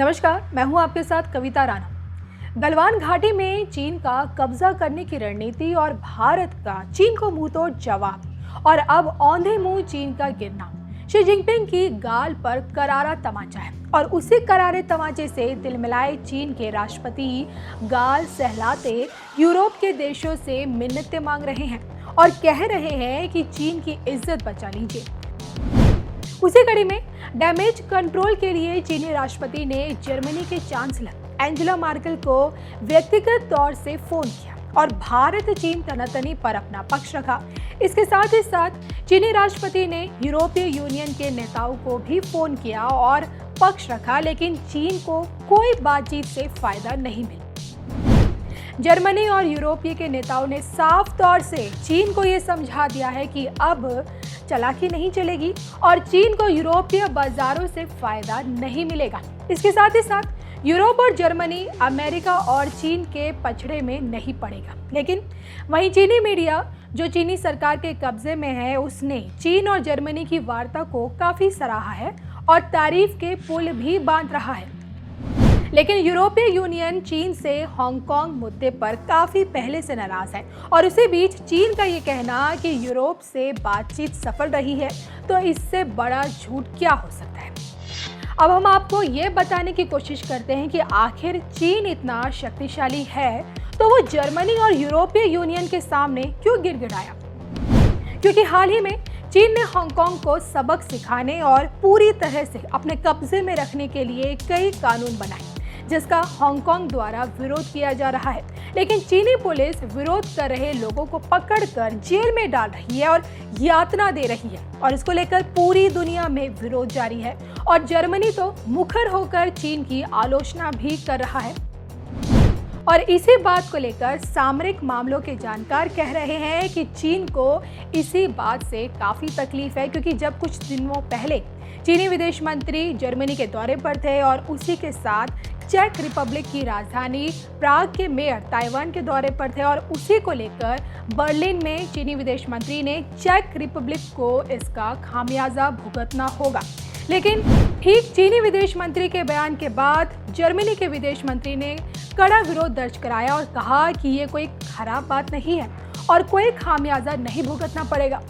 नमस्कार, मैं हूं आपके साथ कविता राणा। गलवान घाटी में चीन का कब्जा करने की रणनीति और भारत का चीन को मुंहतोड़ जवाब और अब औंधे मुंह चीन का गिरना शी जिनपिंग की गाल पर करारा तमाचा है। और उसी करारे तमाचे से तिलमिलाए चीन के राष्ट्रपति गाल सहलाते यूरोप के देशों से मिन्नतें मांग रहे हैं और कह रहे हैं कि चीन की इज्जत बचा लीजिए। उसी कड़ी में डैमेज कंट्रोल के लिए चीनी राष्ट्रपति ने जर्मनी के चांसलर एंजेला मार्केल को व्यक्तिगत तौर से फोन किया और भारत चीन तनातनी पर अपना पक्ष रखा। इसके साथ ही साथ चीनी राष्ट्रपति ने यूरोपीय यूनियन के नेताओं को भी फोन किया और पक्ष रखा, लेकिन चीन को कोई बातचीत से फायदा नहीं मिला। जर्मनी और यूरोपीय के नेताओं ने साफ तौर से चीन को ये समझा दिया है कि अब चालाकी नहीं चलेगी और चीन को यूरोपीय बाजारों से फायदा नहीं मिलेगा। इसके साथ ही साथ यूरोप और जर्मनी अमेरिका और चीन के पछड़े में नहीं पड़ेगा। लेकिन वहीं चीनी मीडिया जो चीनी सरकार के कब्जे में है, उसने चीन और जर्मनी की वार्ता को काफी सराहा है और तारीफ के पुल भी बांध रहा है। लेकिन यूरोपीय यूनियन चीन से हांगकांग मुद्दे पर काफी पहले से नाराज है और उसी बीच चीन का ये कहना कि यूरोप से बातचीत सफल रही है, तो इससे बड़ा झूठ क्या हो सकता है। अब हम आपको ये बताने की कोशिश करते हैं कि आखिर चीन इतना शक्तिशाली है तो वो जर्मनी और यूरोपीय यूनियन के सामने क्यों गिड़गिड़ाया। क्योंकि हाल ही में चीन ने हांगकांग को सबक सिखाने और पूरी तरह से अपने कब्जे में रखने के लिए कई कानून बनाए, जिसका हांगकांग द्वारा विरोध किया जा रहा है। लेकिन चीनी पुलिस विरोध कर रहे लोगों को पकड़कर जेल में डाल रही है और यातना दे रही है और इसको लेकर पूरी दुनिया में विरोध जारी है और जर्मनी तो मुखर होकर चीन की आलोचना भी कर रहा है। और इसी बात को लेकर सामरिक मामलों के जानकार कह रहे हैं कि चीन को इसी बात से काफी तकलीफ है, क्योंकि जब कुछ दिनों पहले चीनी विदेश मंत्री जर्मनी के दौरे पर थे और उसी के साथ चेक रिपब्लिक की राजधानी प्राग के मेयर ताइवान के दौरे पर थे और उसी को लेकर बर्लिन में चीनी विदेश मंत्री ने चेक रिपब्लिक को इसका खामियाजा भुगतना होगा। लेकिन ठीक चीनी विदेश मंत्री के बयान के बाद जर्मनी के विदेश मंत्री ने कड़ा विरोध दर्ज कराया और कहा कि ये कोई खराब बात नहीं है और कोई खामियाजा नहीं भुगतना पड़ेगा।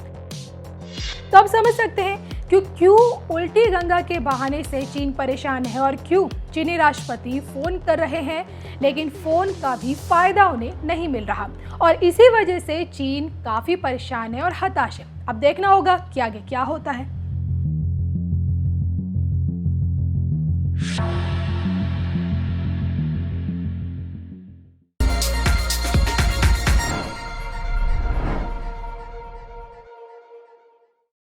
तो अब समझ सकते हैं क्यों उल्टी गंगा के बहाने से चीन परेशान है और क्यों चीनी राष्ट्रपति फोन कर रहे हैं, लेकिन फोन का भी फायदा उन्हें नहीं मिल रहा और इसी वजह से चीन काफी परेशान है और हताश है। अब देखना होगा कि आगे क्या होता है।